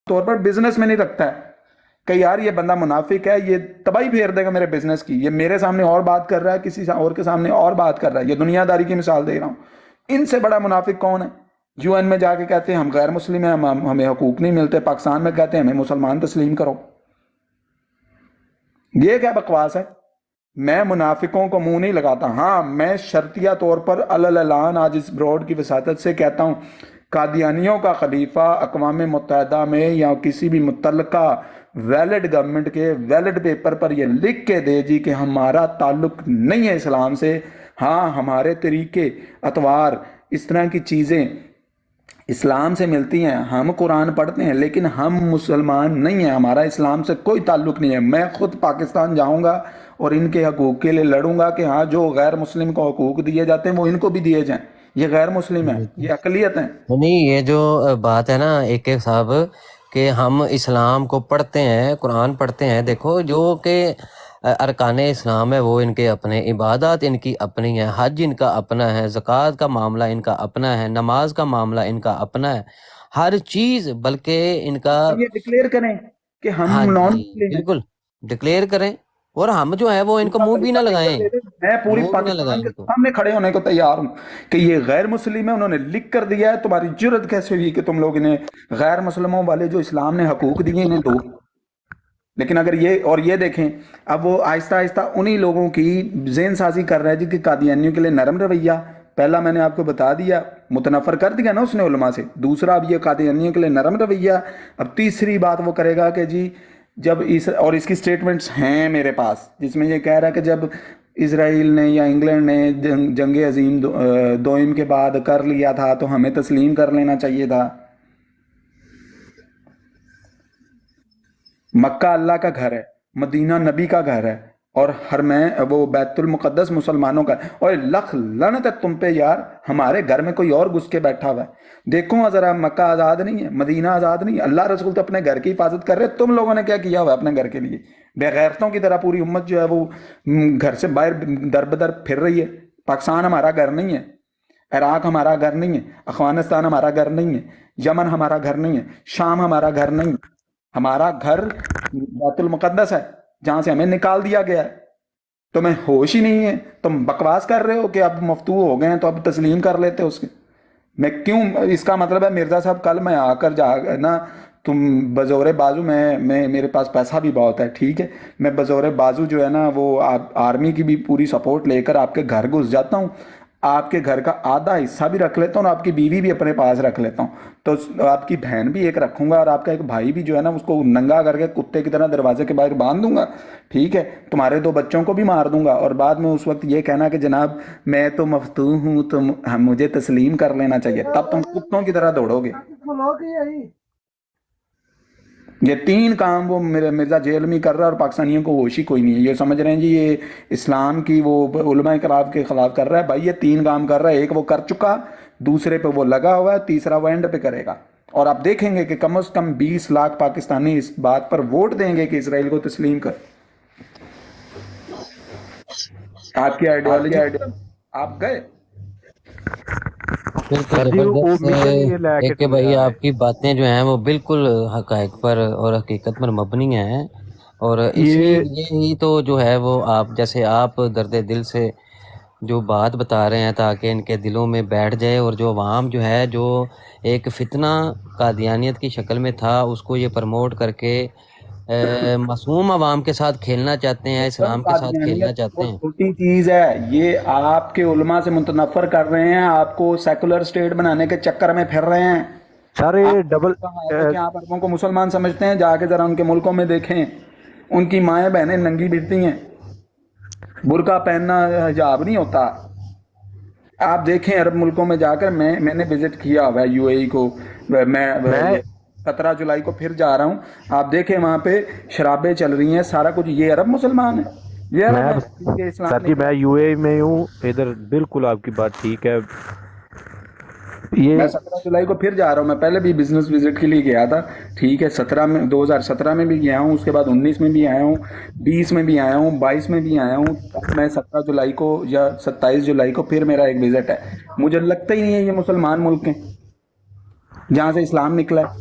طور پر بزنس میں نہیں رکھتا ہے کہ یار یہ بندہ منافق ہے، یہ تباہی پھیر دے گا میرے بزنس کی، یہ میرے سامنے اور بات کر رہا ہے، کسی اور کے سامنے اور بات کر رہا ہے. یہ دنیا داری کی مثال دے رہا ہوں. ان سے بڑا منافق کون ہے؟ یو این میں جا کے کہتے ہیں ہم غیر مسلم ہیں، ہمیں حقوق نہیں ملتے، پاکستان میں کہتے ہیں ہمیں مسلمان تسلیم کرو. یہ کیا بکواس ہے؟ میں منافقوں کو منہ نہیں لگاتا. ہاں میں شرطیہ طور پر اعلان آج اس بروڈ کی وساطت سے کہتا ہوں، قادیانیوں کا خلیفہ اقوام متحدہ میں یا کسی بھی متعلقہ ویلڈ گورنمنٹ کے ویلڈ پیپر پر یہ لکھ کے دے جی کہ ہمارا تعلق نہیں ہے اسلام سے. ہاں ہمارے طریقے اطوار اس طرح کی چیزیں اسلام سے ملتی ہیں، ہم قرآن پڑھتے ہیں، لیکن ہم مسلمان نہیں ہیں، ہمارا اسلام سے کوئی تعلق نہیں ہے. میں خود پاکستان جاؤں گا اور ان کے حقوق کے لیے لڑوں گا کہ ہاں جو غیر مسلم کو حقوق دیے جاتے ہیں وہ ان کو بھی دیے جائیں. یہ غیر مسلم ہے، یہ اقلیت ہیں. نہیں، یہ جو بات ہے نا ایک ایک صاحب کہ ہم اسلام کو پڑھتے ہیں، قرآن پڑھتے ہیں، دیکھو جو کہ ارکان اسلام ہے وہ ان کے اپنے، عبادات ان کی اپنی ہیں، حج ان کا اپنا ہے، زکوٰۃ کا معاملہ ان کا اپنا ہے، نماز کا معاملہ ان کا اپنا ہے، ہر چیز. بلکہ ان کا یہ ڈکلیئر کریں کہ ہم ہاں نان جی مسلم ہیں. بالکل ڈکلیئر کریں، اور ہم جو ہے وہ ان کو پورا منہ بھی نہ خلیفہ لکھ کر لگائیں، دے دے. میں پوری منہ بھی نہ لگائیں پاکستان کے ان کو. سامنے کھڑے ہونے کو تیار ہوں کہ یہ غیر مسلم ہے، انہوں نے لکھ کر دیا ہے. تمہاری جرت کیسے ہوئی کہ تم لوگ انہیں غیر مسلموں والے جو اسلام نے حقوق دیے انہیں دو؟ لیکن اگر یہ دیکھیں اب وہ آہستہ آہستہ انہی لوگوں کی ذہن سازی کر رہا ہے جی کہ قادیانیوں کے لیے نرم رویہ. پہلا میں نے آپ کو بتا دیا، متنفر کر دیا نا اس نے علماء سے. دوسرا اب یہ قادیانیوں کے لیے نرم رویہ. اب تیسری بات وہ کرے گا کہ جی جب اور اس کی سٹیٹمنٹس ہیں میرے پاس جس میں یہ کہہ رہا ہے کہ جب اسرائیل نے یا انگلینڈ نے جنگ عظیم دوئم کے بعد کر لیا تھا تو ہمیں تسلیم کر لینا چاہیے تھا. مکہ اللہ کا گھر ہے، مدینہ نبی کا گھر ہے، اور وہ بیت المقدس مسلمانوں کا ہے. اور لکھ لعنت ہے تم پہ یار، ہمارے گھر میں کوئی اور گھس کے بیٹھا ہوا ہے. دیکھو ذرا مکہ آزاد نہیں ہے، مدینہ آزاد نہیں ہے، اللہ رسول تو اپنے گھر کی حفاظت کر رہے. تم لوگوں نے کیا کیا ہوا ہے اپنے گھر کے لیے؟ بے غیرتوں کی طرح پوری امت جو ہے وہ گھر سے باہر در بدر پھر رہی ہے. پاکستان ہمارا گھر نہیں ہے، عراق ہمارا گھر نہیں ہے، افغانستان ہمارا گھر نہیں ہے، یمن ہمارا گھر نہیں ہے، شام ہمارا گھر نہیں ہے. ہمارا گھر بیت المقدس ہے جہاں سے ہمیں نکال دیا گیا ہے. تمہیں ہوش ہی نہیں ہے، تم بکواس کر رہے ہو کہ اب مفتو ہو گئے ہیں تو اب تسلیم کر لیتے اس کے. میں کیوں، اس کا مطلب ہے مرزا صاحب کل میں آ کر جا نا تم بزور بازو، میں میرے پاس پیسہ بھی بہت ہے، ٹھیک ہے، میں بزور بازو جو ہے نا وہ آرمی کی بھی پوری سپورٹ لے کر آپ کے گھر گھس جاتا ہوں، آپ کے گھر کا آدھا حصہ بھی رکھ لیتا ہوں اور آپ کی بیوی بھی اپنے پاس رکھ لیتا ہوں. تو آپ کی بہن بھی ایک رکھوں گا اور آپ کا ایک بھائی بھی جو ہے نا اس کو ننگا کر کے کتے کی طرح دروازے کے باہر باندھ دوں گا، ٹھیک ہے. تمہارے 2 بچوں کو بھی مار دوں گا اور بعد میں اس وقت یہ کہنا کہ جناب میں تو مفتون ہوں تو مجھے تسلیم کر لینا چاہیے. تب تم کتوں کی طرح دوڑو گے. یہ 3 کام وہ مرزا جیل میں کر رہا ہے اور پاکستانیوں کو ہوش ہی کوئی نہیں ہے. یہ سمجھ رہے ہیں جی یہ اسلام کی وہ علماء کرام کے خلاف کر رہا ہے. بھائی یہ 3 کام کر رہا ہے، ایک وہ کر چکا، دوسرے پہ وہ لگا ہوا ہے، تیسرا وہ اینڈ پہ کرے گا. اور آپ دیکھیں گے کہ کم از کم 20 لاکھ پاکستانی اس بات پر ووٹ دیں گے کہ اسرائیل کو تسلیم کر. آپ کی آئیڈیالوجی آپ گئے. بالکل سر جی وہ زبردست. مشن یہ لے کے ایک کہ ٹریا بھائی ہے. آپ کی باتیں جو ہیں وہ بالکل حقائق پر اور حقیقت پر مبنی ہیں، اور اسی یہ یہی تو جو ہے وہ آپ جیسے آپ درد دل سے جو بات بتا رہے ہیں تاکہ ان کے دلوں میں بیٹھ جائے، اور جو عوام جو ہے جو ایک فتنہ قادیانیت کی شکل میں تھا اس کو یہ پروموٹ کر کے معصوم عوام کے ساتھ کھیلنا چاہتے ہیں، اسلام کے ساتھ قادیانیت کھیلنا چاہتے بہت ہیں. چھوٹی چیز ہے. یہ آپ کے علماء سے متنفر کر رہے ہیں، آپ کو سیکولر اسٹیٹ بنانے کے چکر میں پھر رہے ہیں. سر آپ یہ ڈبل کو کہا ہے کہ آپ عربوں کو مسلمان سمجھتے ہیں، جا کے ذرا ان کے ملکوں میں دیکھیں، ان کی مائیں بہنیں ننگی پھرتی ہیں، برقع پہننا حجاب نہیں ہوتا. آپ دیکھیں عرب ملکوں میں جا کر، میں نے وزٹ کیا ہوا ہے یو اے ای کو، میں میں 17 جولائی کو پھر جا رہا ہوں. آپ دیکھیں وہاں پہ شرابیں چل رہی ہیں، سارا کچھ. یہ عرب مسلمان ہے، یہ عرب میں ہے کہ اسلام سر جی نکلا. میں یو اے میں ہوں ادھر، بالکل آپ کی بات ٹھیک ہے. میں یہ 17 جولائی کو پھر جا رہا ہوں. میں پہلے بھی بزنس وزٹ کے لیے گیا تھا، ٹھیک ہے، 2017 میں بھی گیا ہوں، اس کے بعد 19 میں بھی آیا ہوں، 20 میں بھی آیا ہوں، 22 میں بھی آیا ہوں. میں 17 جولائی کو یا 27 جولائی کو پھر میرا ایک وزٹ ہے. مجھے لگتا ہی نہیں ہے یہ مسلمان ملک ہیں جہاں سے اسلام نکلا ہے.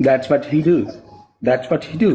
That's what he do. That's what he do.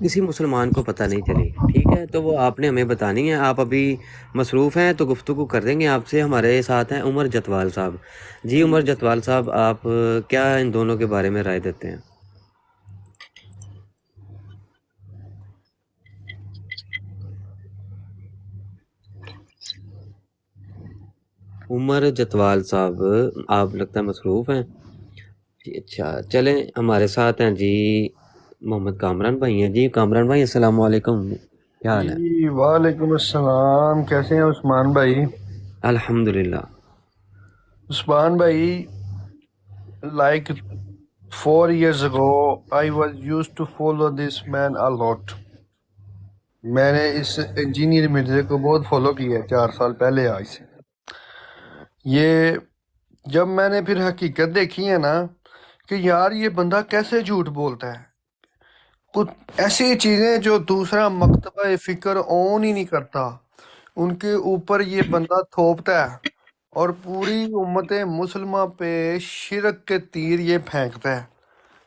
کسی مسلمان کو پتہ نہیں چلی، ٹھیک ہے، تو وہ آپ نے ہمیں بتانی ہے. آپ ابھی مصروف ہیں تو گفتگو کر دیں گے آپ سے. ہمارے ساتھ ہیں عمر جتوال صاحب. جی عمر جتوال صاحب، آپ کیا ان دونوں کے بارے میں رائے دیتے ہیں؟ عمر جتوال صاحب، آپ لگتا ہے مصروف ہیں. جی اچھا، چلیں ہمارے ساتھ ہیں جی محمد کامران بھائی ہیں. جی کامران بھائی السلام علیکم، کیا حال ہے؟ جی وعلیکم السلام. کیسے ہیں عثمان بھائی؟ الحمدللہ. عثمان بھائی, like 4 years ago I was used to follow this man a lot. میں نے اس انجینئر مرزا کو بہت فالو کیا ہے 4 سال پہلے آج سے. یہ جب میں نے پھر حقیقت دیکھی ہے نا کہ یار یہ بندہ کیسے جھوٹ بولتا ہے, کچھ ایسی چیزیں جو دوسرا مکتبہ فکر اون ہی نہیں کرتا ان کے اوپر یہ بندہ تھوپتا ہے, اور پوری امت مسلمہ پہ شرک کے تیر یہ پھینکتا ہے.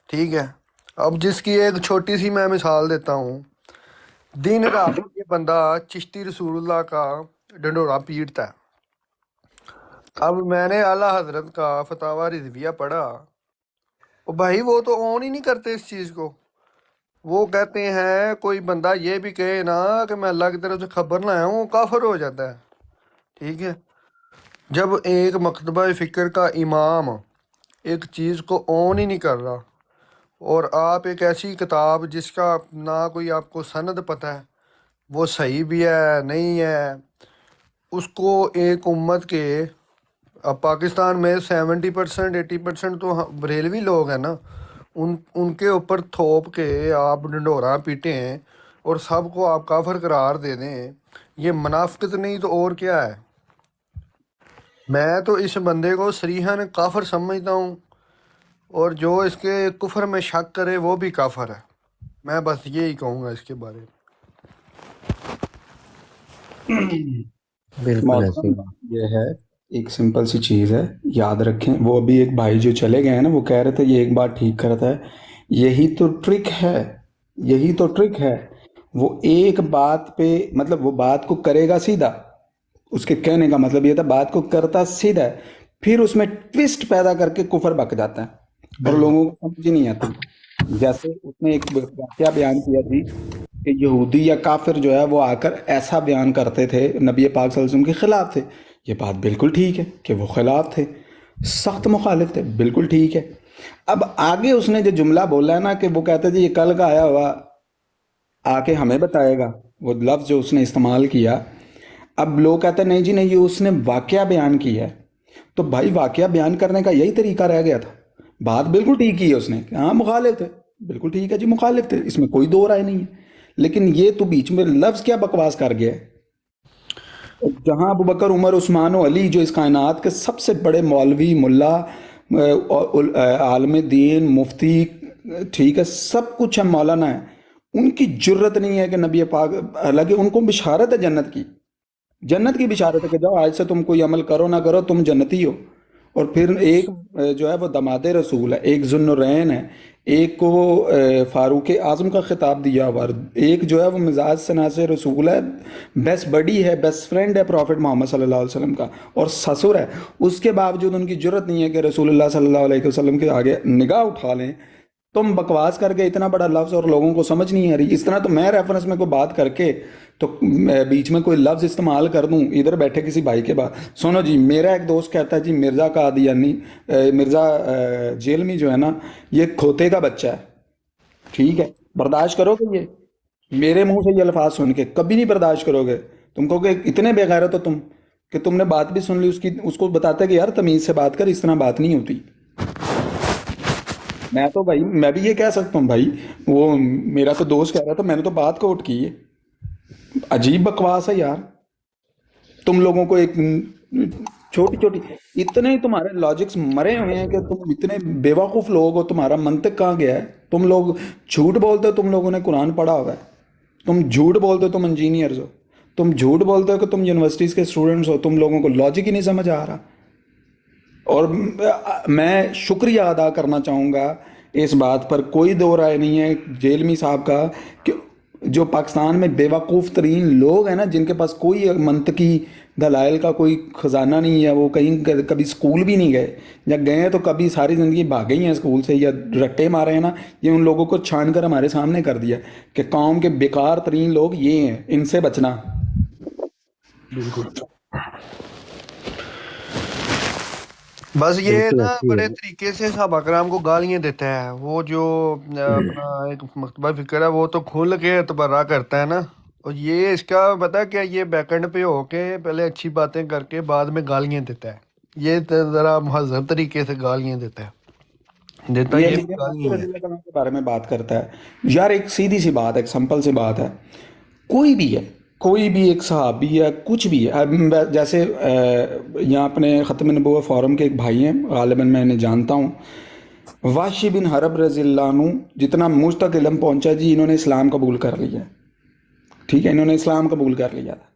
ٹھیک ہے, اب جس کی ایک چھوٹی سی میں مثال دیتا ہوں. دن رات یہ بندہ چشتی رسول اللہ کا ڈنڈورا پیٹتا ہے. اب میں نے اعلیٰ حضرت کا فتاوی رضویہ پڑھا, اور بھائی وہ تو اون ہی نہیں کرتے اس چیز کو. وہ کہتے ہیں کوئی بندہ یہ بھی کہے نا کہ میں اللہ کی طرف سے خبر نہ آیا ہوں, وہ کافر ہو جاتا ہے. ٹھیک ہے, جب ایک مکتبہ فکر کا امام ایک چیز کو اون ہی نہیں کر رہا, اور آپ ایک ایسی کتاب جس کا نہ کوئی آپ کو سند پتہ ہے وہ صحیح بھی ہے نہیں ہے, اس کو ایک امت کے, اب پاکستان میں 70% 80% تو بریلوی لوگ ہیں نا, ان کے اوپر تھوپ کے آپ ڈنڈورا پیٹیں ہیں اور سب کو آپ کافر قرار دے دیں. یہ منافقت نہیں تو اور کیا ہے. میں تو اس بندے کو صریحاً کافر سمجھتا ہوں, اور جو اس کے کفر میں شک کرے وہ بھی کافر ہے. میں بس یہی کہوں گا اس کے بارے میں. بالکل ایسے محترم یہ ہے, ایک سمپل سی چیز ہے, یاد رکھیں. وہ ابھی ایک بھائی جو چلے گئے ہیں نا, وہ کہہ رہے تھے یہ ایک بات ٹھیک کرتا ہے. یہی تو ٹرک ہے, یہی تو ٹرک ہے. وہ ایک بات پہ مطلب وہ بات کو کرے گا سیدھا, اس کے کہنے کا مطلب یہ تھا بات کو کرتا سیدھا ہے, پھر اس میں ٹوسٹ پیدا کر کے کفر بک جاتا ہے اور لوگوں کو سمجھ ہی نہیں آتی. جیسے اس نے ایک واقعہ بیان کیا تھی کہ یہودی یا کافر جو ہے وہ آ کر ایسا بیان کرتے تھے نبی پاک صلی اللہ علیہ وسلم کے خلاف تھے. یہ بات بالکل ٹھیک ہے کہ وہ خلاف تھے, سخت مخالف تھے, بالکل ٹھیک ہے. اب آگے اس نے جو جملہ بولا ہے نا کہ وہ کہتے تھے یہ کل کا آیا ہوا آ کے ہمیں بتائے گا, وہ لفظ جو اس نے استعمال کیا, اب لوگ کہتے ہیں نہیں جی نہیں, یہ اس نے واقعہ بیان کیا ہے. تو بھائی واقعہ بیان کرنے کا یہی طریقہ رہ گیا تھا. بات بالکل ٹھیک کی ہے اس نے کہ ہاں مخالف تھے, بالکل ٹھیک ہے جی مخالف تھے, اس میں کوئی دو رائے نہیں ہے. لیکن یہ تو بیچ میں لفظ کیا بکواس کر گیا ہے. جہاں ابو بکر عمر عثمان و علی جو اس کائنات کے سب سے بڑے مولوی ملا عالم دین مفتی, ٹھیک ہے, سب کچھ ہے, مولانا ہے, ان کی جرت نہیں ہے کہ نبی پاک, حالانکہ ان کو بشارت ہے جنت کی بشارت ہے کہ جاؤ آج سے تم کوئی عمل کرو نہ کرو تم جنتی ہو. اور پھر ایک جو ہے وہ دماد رسول ہے, ایک ذوالنورین ہے, ایک کو فاروق اعظم کا خطاب دیا ہوا, ایک جو ہے وہ مزاج سناس رسول ہے, بیسٹ بڈی ہے, بیسٹ فرینڈ ہے پروفٹ محمد صلی اللہ علیہ وسلم کا, اور سسر ہے. اس کے باوجود ان کی جرت نہیں ہے کہ رسول اللہ صلی اللہ علیہ وسلم کے آگے نگاہ اٹھا لیں. تم بکواس کر کے اتنا بڑا لفظ اور لوگوں کو سمجھ نہیں آ رہی. اس طرح تو میں ریفرنس میں کوئی بات کر کے تو بیچ میں کوئی لفظ استعمال کر دوں, ادھر بیٹھے کسی بھائی کے بعد سنو جی, میرا ایک دوست کہتا ہے جی مرزا قادیانی مرزا جیل میں جو ہے نا یہ کھوتے کا بچہ ہے. ٹھیک ہے, برداشت کرو گے؟ یہ میرے منہ سے یہ الفاظ سن کے کبھی نہیں برداشت کرو گے. تم کو کہ اتنے بے غیرت ہو تم کہ تم نے بات بھی سن لی اس کی, اس کو بتاتے کہ یار تمیز سے بات کر, اس طرح بات نہیں ہوتی. میں تو بھائی میں بھی یہ کہہ سکتا ہوں بھائی, وہ میرا تو دوست کہہ رہا تھا, میں نے تو بات کوٹ کی ہے. عجیب بکواس ہے یار. تم لوگوں کو ایک چھوٹی چھوٹی اتنے تمہارے لاجکس مرے ہوئے ہیں کہ تم اتنے بیوقوف لوگ ہو, تمہارا منطق کہاں گیا ہے. تم لوگ جھوٹ بولتے ہو, تم لوگوں نے قرآن پڑھا ہوا ہے. تم جھوٹ بولتے ہو تم انجینئرز ہو, تم جھوٹ بولتے ہو کہ تم یونیورسٹیز کے اسٹوڈنٹس ہو. تم لوگوں کو لاجک ہی نہیں سمجھ آ رہا. اور میں شکریہ ادا کرنا چاہوں گا اس بات پر کوئی دو رائے نہیں ہے جیلمی صاحب کا کہ جو پاکستان میں بیوقوف ترین لوگ ہیں نا، جن کے پاس کوئی منطقی دلائل کا کوئی خزانہ نہیں ہے، وہ کہیں کبھی اسکول بھی نہیں گئے، یا گئے ہیں تو کبھی ساری زندگی بھاگے ہی ہیں اسکول سے یا رٹے مارے ہیں نا، یہ ان لوگوں کو چھان کر ہمارے سامنے کر دیا کہ قوم کے بیکار ترین لوگ یہ ہیں، ان سے بچنا۔ بالکل، بس یہ بالکل نا ایسی بڑے ہے۔ طریقے سے صحابہ کرام کو گالیاں دیتا ہے، وہ جو اپنا ایک مکتبہ فکر ہے وہ تو کھل کے تبرہ کرتا ہے نا، اور یہ اس کا پتا کیا، یہ بیک اینڈ پہ ہو کے پہلے اچھی باتیں کر کے بعد میں گالیاں دیتا ہے، یہ ذرا مہذب طریقے سے گالیاں دیتا یہ یہ بھی میرے معافی گالیاں ہیں۔ رضی اللہ عنہ کے بارے میں بات کرتا ہے یار، ایک سیدھی سی بات ہے، ایک سمپل سی بات ہے، کوئی بھی ہے، کوئی بھی ایک صحابی ہے، کچھ بھی ہے، جیسے یہاں اپنے ختم نبوت فورم کے ایک بھائی ہیں، غالباً میں انہیں جانتا ہوں، وحشی بن حرب رضی اللہ عنہ، جتنا مجھ تک علم پہنچا جی، انہوں نے اسلام قبول کر لیا، ٹھیک ہے، انہوں نے اسلام قبول کر لیا تھا،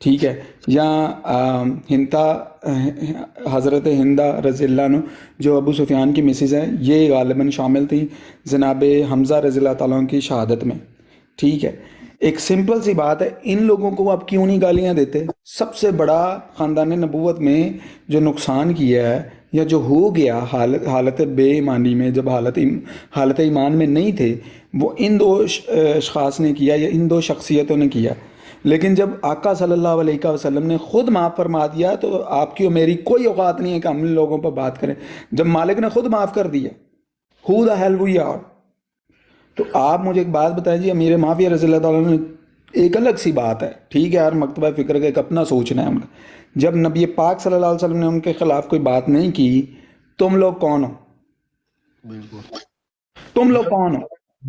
ٹھیک ہے، یا ہنتا، حضرت ہندا رضی اللہ عنہ جو ابو سفیان کی مسز ہیں، یہ غالباً شامل تھیں جناب حمزہ رضی اللہ تعالیٰ عنہ کی شہادت میں، ٹھیک ہے۔ ایک سمپل سی بات ہے، ان لوگوں کو آپ کیوں نہیں گالیاں دیتے؟ سب سے بڑا خاندان نبوت میں جو نقصان کیا ہے یا جو ہو گیا حالت بے ایمانی میں، جب حالت ایمان میں نہیں تھے، وہ ان دو اشخاص نے کیا یا ان دو شخصیتوں نے کیا، لیکن جب آقا صلی اللہ علیہ وسلم نے خود معاف فرما دیا تو آپ کی اور میری کوئی اوقات نہیں ہے کہ ہم ان لوگوں پر بات کریں، جب مالک نے خود معاف کر دیا، who the hell we are؟ تو آپ مجھے ایک بات بتائیں جی، امیر معاویہ رضی اللہ تعالیٰ نے ایک الگ سی بات ہے، ٹھیک ہے یار، مکتبہ فکر کا ایک اپنا سوچنا ہے ان کا، جب نبی پاک صلی اللہ علیہ وسلم نے ان کے خلاف کوئی بات نہیں کی، تم لوگ کون ہو؟ بالکل، تم لوگ جب کون ہو؟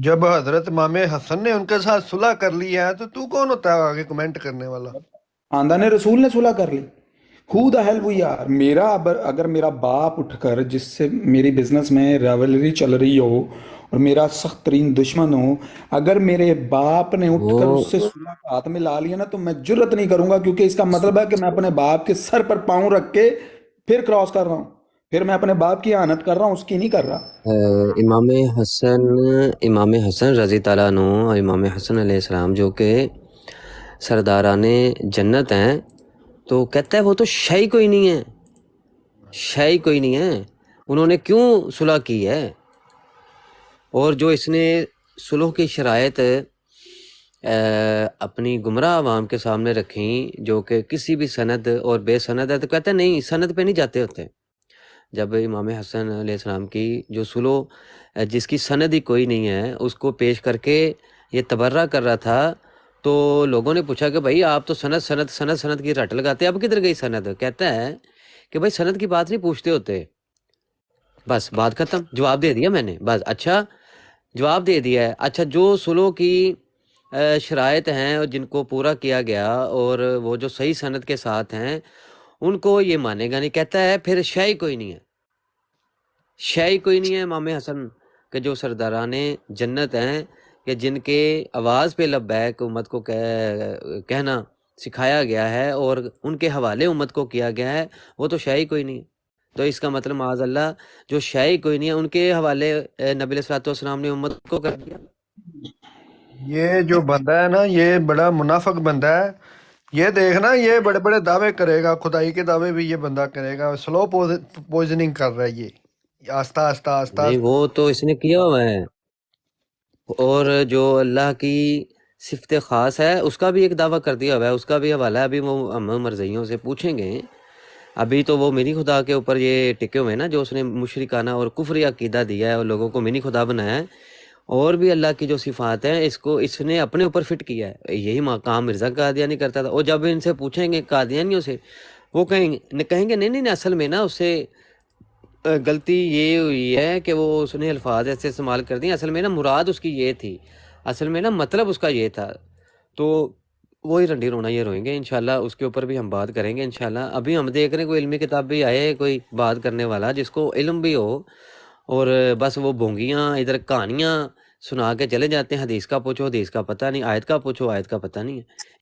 جب حضرت امام حسن نے ان کے ساتھ صلح کر لی ہے تو کون ہوتا ہے آگے کمنٹ کرنے والا؟ خاندان رسول نے صلح کر لی، who the hell we are؟ میرا اگر میرا باپ اٹھ کر، جس سے میری بزنس میں ریولری چل رہی ہو اور میرا سخت ترین دشمن ہو، اگر میرے باپ نے اٹھ کر اس سے وہ صلح کا ہاتھ میں لا لیا نا، تو میں جرت نہیں کروں گا، کیونکہ اس کا مطلب ہے کہ میں اپنے باپ کے سر پر پاؤں رکھ کے پھر کراس کر رہا ہوں، پھر میں اپنے باپ کی اہانت کر رہا ہوں، اس کی نہیں کر رہا۔ امام حسن امام حسن رضی تعالیٰ عنہ اور امام حسن علیہ السلام جو کہ سرداران جنت ہیں، تو کہتا ہے وہ تو شے کوئی نہیں ہے، شے کوئی نہیں ہے، انہوں نے کیوں صلح کی ہے؟ اور جو اس نے صلح کی شرائط اپنی گمراہ عوام کے سامنے رکھیں، جو کہ کسی بھی سند اور بے سند ہے، تو کہتا ہے نہیں، سند پہ نہیں جاتے ہوتے۔ جب امام حسن علیہ السلام کی جو صلح جس کی سند ہی کوئی نہیں ہے، اس کو پیش کر کے یہ تبرہ کر رہا تھا، تو لوگوں نے پوچھا کہ بھائی آپ تو سند کی رٹ لگاتے، اب کدھر گئی سند؟ کہتا ہے کہ بھائی سند کی بات نہیں پوچھتے ہوتے، بس بات ختم، جواب دے دیا میں نے، بس اچھا جواب دے دیا ہے۔ اچھا جو صلح کی شرائط ہیں اور جن کو پورا کیا گیا اور وہ جو صحیح سند کے ساتھ ہیں، ان کو یہ مانے گا نہیں، کہتا ہے پھر شے کوئی نہیں ہے، شے کوئی نہیں ہے امام حسن کے جو سرداران جنت ہیں، کہ جن کے آواز پہ لبیک امت کو کہنا سکھایا گیا ہے اور ان کے حوالے امت کو کیا گیا ہے، وہ تو شے کوئی نہیں ہے۔ تو اس کا مطلب معاذ اللہ جو شے کوئی نہیں ہے، ان کے حوالے نبی علیہ الصلوۃ والسلام نے امت کو کر دیا۔ یہ جو بندہ ہے نا، یہ بڑا منافق بندہ ہے، یہ دیکھنا، یہ بڑے بڑے دعوے کرے گا، خدائی کے دعوے بھی یہ بندہ کرے گا، سلو پوائزننگ کر رہا ہے یہ آہستہ آہستہ آہستہ نہیں، آہستہ۔ وہ تو اس نے کیا ہوا ہے، اور جو اللہ کی صفت خاص ہے اس کا بھی ایک دعویٰ کر دیا ہوا ہے، اس کا بھی حوالہ ہے، ابھی وہ ہم مرزیوں سے پوچھیں گے۔ ابھی تو وہ منی خدا کے اوپر یہ ٹکے ہوئے ہیں نا، جو اس نے مشرکانہ اور کفری عقیدہ دیا ہے اور لوگوں کو منی خدا بنایا ہے، اور بھی اللہ کی جو صفات ہیں اس نے اپنے اوپر فٹ کیا ہے۔ یہی مقام مرزا قادیانی کرتا تھا، اور جب ان سے پوچھیں گے قادیانیوں سے، وہ کہیں گے نہیں، اصل میں نا اس سے غلطی یہ ہوئی ہے کہ وہ اس نے الفاظ ایسے استعمال کر دیں، اصل میں نا مراد اس کی یہ تھی، اصل میں نا مطلب اس کا یہ تھا۔ تو وہی رنڈی رونا یہ روئیں گے انشاءاللہ، اس کے اوپر بھی ہم بات کریں گے انشاءاللہ۔ ابھی ہم دیکھ رہے ہیں کوئی علمی کتاب بھی آئے، کوئی بات کرنے والا جس کو علم بھی ہو، اور بس وہ بھونگیاں ادھر کہانیاں سنا کے چلے جاتے ہیں، حدیث کا پوچھو حدیث کا پتہ نہیں، آیت کا پوچھو آیت کا پتہ نہیں ہے۔